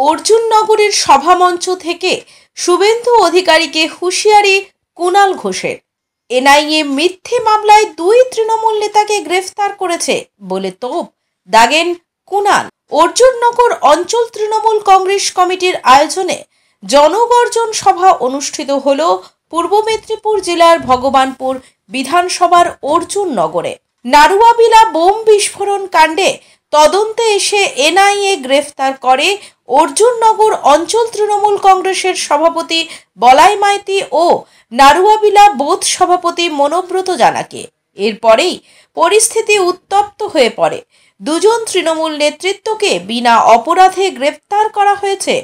অর্জুননগরের সভামঞ্চ থেকে শুভেন্দু অধিকারীকে হুঁশিয়ারি কুণাল ঘোষের। এনআইএ মিথ্যে মামলায় 2 তৃণমূল নেতাকে গ্রেফতার করেছে বলে তোপ দাগেন কুণাল। অর্জুননগর অঞ্চল তৃণমূল কংগ্রেস কমিটির আয়োজনে জনগর্জন সভা অনুষ্ঠিত হল পূর্ব মেদিনীপুর জেলার ভগবানপুর বিধানসভার অর্জুননগরে। নারুয়াবিলা বোম বিস্ফোরণ কাণ্ডে তদন্তে এসে এনআইএ গ্রেফতার করে অর্জুননগর অঞ্চল তৃণমূল কংগ্রেসের সভাপতি বলাই মাইতি ও নারুয়াবিলা বুথ সভাপতি মনোব্রত জানাকে। এরপরেই পরিস্থিতি উত্তপ্ত হয়ে পড়ে। দুজন তৃণমূল নেতৃত্বকে বিনা অপরাধে গ্রেফতার করা হয়েছে।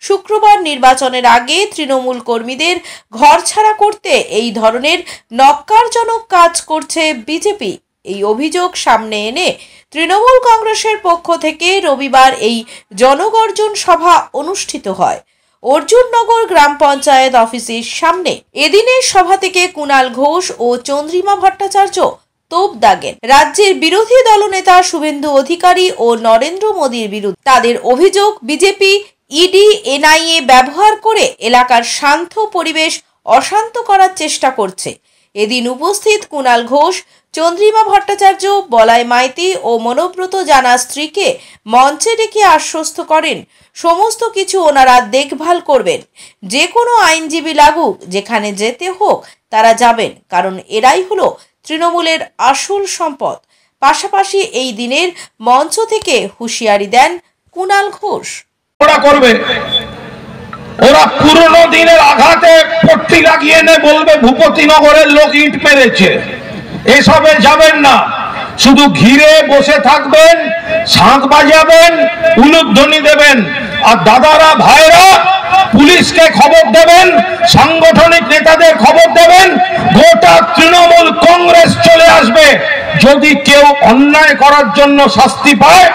শুক্রবার নির্বাচনের আগে তৃণমূল কর্মীদের ঘরছাড়া করতে এই ধরনের নক্কারজনক কাজ করছে বিজেপি। এই অভিযোগ সামনে এনে তৃণমূল কংগ্রেসের পক্ষ থেকে রবিবার এই জনগর্জন সভা অনুষ্ঠিত হয় অর্জুননগর গ্রাম পঞ্চায়েত অফিসের সামনে। এদিনের সভা থেকে কুণাল ঘোষ ও চন্দ্রিমা ভট্টাচার্য তোপ দাগেন রাজ্যের বিরোধী দলনেতা শুভেন্দু অধিকারী ও নরেন্দ্র মোদীর বিরুদ্ধে। তাদের অভিযোগ, বিজেপি, ইডি, এনআইএ ব্যবহার করে এলাকার শান্ত পরিবেশ অশান্ত করার চেষ্টা করছে। এদিন উপস্থিত কুণাল ঘোষ, চন্দ্রিমা ভট্টাচার্য, বলাই মাইতি ও মনোব্রত জানার স্ত্রীকে মঞ্চে ডেকে আশ্বস্ত করেন সমস্ত কিছু ওনারা দেখভাল করবেন। যে কোনো আইনজীবী লাগুক, যেখানে যেতে হোক তারা যাবেন, কারণ এরাই হলো তৃণমূলের আসল সম্পদ। পাশাপাশি এই দিনের মঞ্চ থেকে হুঁশিয়ারি দেন কুণাল ঘোষ। ওরা করবে, ওরা পুরনো দিনের আঘাতে পট্টি লাগিয়ে নে বলবে ভূপতিনগরের লোক ইট মেরেছে। এসবে যাবেন না, শুধু ঘিরে বসে থাকবেন, শাঁখ বাজাবেন, উলুধ্বনি দেবেন। আর দাদারা, ভাইরা পুলিশকে খবর দেবেন, সাংগঠনিক নেতাদের খবর দেবেন, গোটা তৃণমূল কংগ্রেস চলে আসবে। যদি কেউ অন্যায় করার জন্য শাস্তি পায়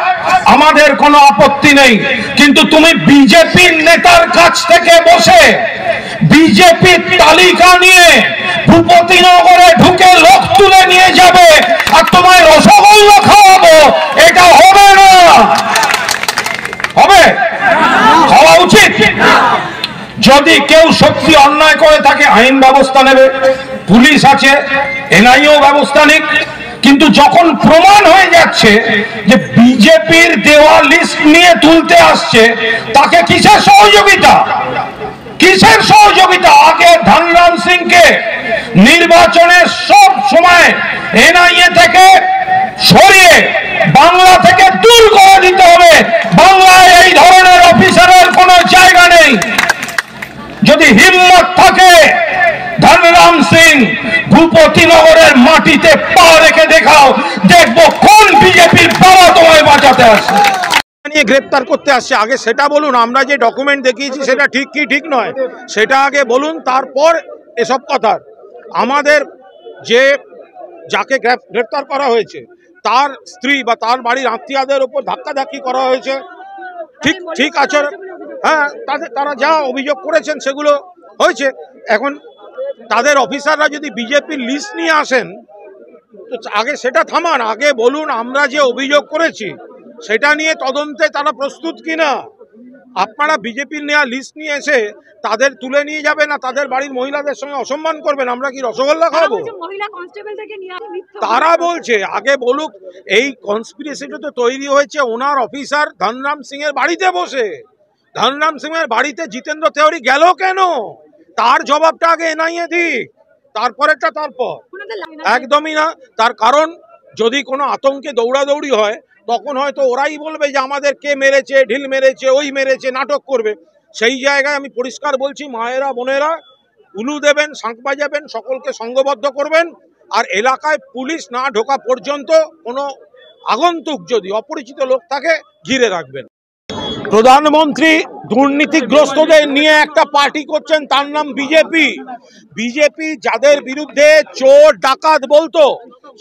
আমাদের কোনো আপত্তি নেই, কিন্তু তুমি বিজেপির নেতার কাছ থেকে বসে বিজেপির তালিকা নিয়ে ভূপতিনগরে ঢুকে লোক তুলে নিয়ে যাবে আর তোমায় রসগোল্লা খাওয়াবো, এটা হবে না। হবে? হওয়া উচিত। যদি কেউ সত্যি অন্যায় করে থাকে আইন ব্যবস্থা নেবে, পুলিশ আছে, এনআইএও ব্যবস্থা নিক। কিন্তু যখন প্রমাণ হয়ে যাচ্ছে যে বিজেপির দেওয়া লিস্ট নিয়ে তুলতে আসছে, তাকে কিসের সহযোগিতা? কিসের সহযোগিতা? আগে ধনরাম সিংকে নির্বাচনের সব সময় এনআইএ থেকে সরিয়ে বাংলা থেকে দূর করে দিতে হবে। বাংলায় এই ধরনের অফিসারের কোনো জায়গা নেই। যদি হিম্মত থাকে ধনরাম সিং ভূপতিনগরের মাটিতে পা রেখে দেখাও, দেখবো কোন বিজেপির বাবা তোমায় বাঁচাতে আসে। নিয়ে গ্রেপ্তার করতে আসছে, আগে সেটা বলুন। আমরা যে ডকুমেন্ট দেখিয়েছি সেটা ঠিক কি ঠিক নয় সেটা আগে বলুন, তারপর এসব কথা। আমাদের যে যাকে গ্রেপ্তার করা হয়েছে তার স্ত্রী বা তার বাড়ির আত্মীয়দের উপর ধাক্কাধাক্কি করা হয়েছে, ঠিক ঠিক আছে। হ্যাঁ, তারা যা অভিযোগ করেছেন সেগুলো হয়েছে। এখন তাদের অফিসাররা যদি বিজেপির লিস্ট নিয়ে আসেন তো আগে সেটা থামান, আগে বলুন আমরা যে অভিযোগ করেছি সেটা নিয়ে তদন্তে তারা প্রস্তুত কিনা। আপনারা বিজেপির নেওয়া লিস্ট নিয়ে এসে তাদের তুলে নিয়ে যাবেন না, তাদের বাড়ির মহিলাদের সঙ্গে অসম্মান করবেন। আমরা কি রসগোল্লা খাবো? তারা বলছে আগে বলুক। এই কনস্পিরেসিটা তো তৈরি হয়েছে ওনার অফিসার ধনরাম সিং এর বাড়িতে বসে। ধনরাম সিং এর বাড়িতে জিতেন্দ্র তেওয়ারি গেল কেন? তার জবাবটা আগে এনআইএ দিক, তারপরেরটা তারপর। একদমই না। তার কারণ যদি কোনো আতঙ্কে দৌড়াদৌড়ি হয় তখন হয়তো ওরাই বলবে যে আমাদের কে মেরেছে, ঢিল মেরেছে, ওই মেরেছে, নাটক করবে। সেই জায়গায় আমি পরিষ্কার বলছি, মায়েরা বোনেরা উলু দেবেন, শাঁখ বাজাবেন, সকলকে সংঘবদ্ধ করবেন। আর এলাকায় পুলিশ না ঢোকা পর্যন্ত কোনো আগন্তুক যদি অপরিচিত লোক থাকে ঘিরে রাখবেন। প্রধানমন্ত্রী দুর্নীতিগ্রস্তদের নিয়ে একটা পার্টি করছেন, তার নাম বিজেপি। বিজেপি যাদের বিরুদ্ধে চোর ডাকাত বলতো,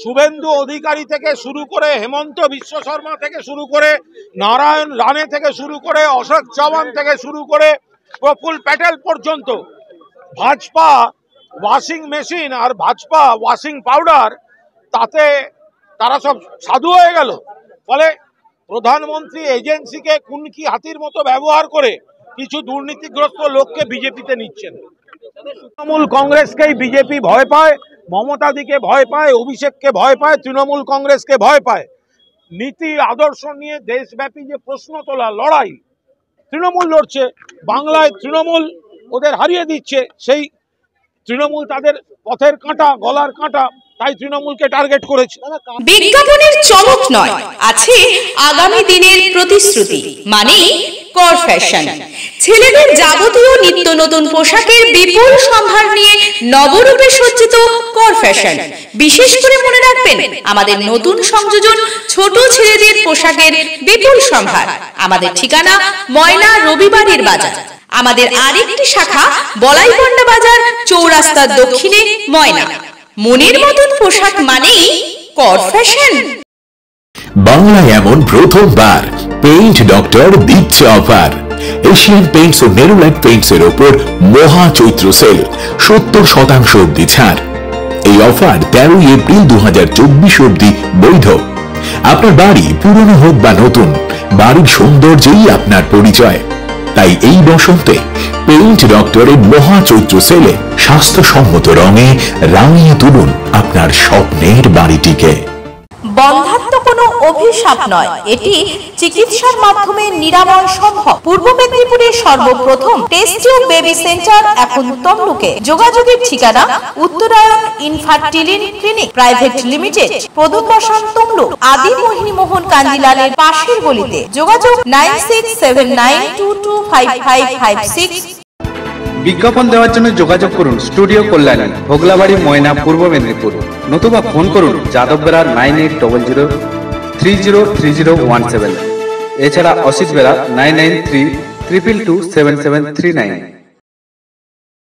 শুভেন্দু অধিকারী থেকে শুরু করে, হেমন্ত বিশ্ব শর্মা থেকে শুরু করে, নারায়ণ রানে থেকে শুরু করে, অশোক চৌহান থেকে শুরু করে প্রফুল্ল প্যাটেল পর্যন্ত, ভাজপা ওয়াশিং মেশিন আর ভাজপা ওয়াশিং পাউডার, তাতে তারা সব সাধু হয়ে গেল। ফলে প্রধানমন্ত্রী এজেন্সিকে কুনকি হাতির মতো ব্যবহার করে কিছু দুর্নীতিগ্রস্ত লোককে বিজেপিতে নিচ্ছেন। তৃণমূল কংগ্রেসকেই বিজেপি ভয় পায়, মমতাদিকে ভয় পায়, অভিষেককে ভয় পায়, তৃণমূল কংগ্রেসকে ভয় পায়। নীতি আদর্শ নিয়ে দেশব্যাপী যে প্রশ্ন তোলা লড়াই তৃণমূল লড়ছে, বাংলায় তৃণমূল ওদের হারিয়ে দিচ্ছে, সেই তৃণমূল তাদের পথের কাঁটা, গলার কাঁটা, তাই তৃণমূলকে টার্গেট করেছে। বিজ্ঞাপনের চমক নয়, আছে আগামী দিনের প্রতিশ্রুতি, মানে কর ফ্যাশন। ছেলেদের যাবতীয় নিত্য নতুন পোশাকের বিপুল সম্ভার নিয়ে নবরূপে সজ্জিত কর ফ্যাশন। বিশেষ করে মনে রাখবেন, আমাদের নতুন সংযোজন ছোট ছেলেদের পোশাকের বিপুল সম্ভার। আমাদের ঠিকানা ময়না রবিবারের বাজার। আমাদের আরেকটি শাখা বলাইপন্ডা বাজার, চৌরাস্তার দক্ষিণে ময়না। মনের মতন পোশাক মানেই কর ফ্যাশন। বাংলায় এমন প্রথমবার পেইন্ট ডক্টর দিচ্ছে অফার। এশিয়ান পেইন্টস ও নেরোলাইট পেইন্টস এর ওপর মহা চৈত্র সেল, 70% অব্দি ছাড়। এই অফার 13 এপ্রিল 2024 অব্দি বৈধ। আপনার বাড়ি পুরনো হোক বা নতুন, বাড়ির সৌন্দর্যই আপনার পরিচয়। তাই এই বসন্তে পেইন্ট ডক্টরের মহা চৈত্র সেলে স্বাস্থ্যসম্মত রঙে রাঙিয়ে তুলুন আপনার স্বপ্নের বাড়িটিকে। বন্ধ্যাত্ব কোনো অভিশাপ নয়, এটি চিকিৎসার মাধ্যমে নিরাময় সম্ভব। পূর্ব মেদিনীপুরের সর্বপ্রথম টেস্ট টিউব বেবি সেন্টার এখন তমলুকে। যোগাযোগের ঠিকানা উত্তরায়ণ ইনফার্টিলিটি ক্লিনিক প্রাইভেট লিমিটেড, প্রদূত বসান তমলুক, আদি মোহিনী মোহন কান্দিলালের পাশের গলিতে। যোগাযোগ 9679225556। বিজ্ঞাপন দেওয়ার জন্য যোগাযোগ করুন স্টুডিও কল্যাণী, ভোগলাবাড়ি, ময়না, পূর্ব মেদিনীপুর। নতুবা ফোন করুন যাদব বেড়া 9800303017। এছাড়া অসিত বেড়া 9932227739।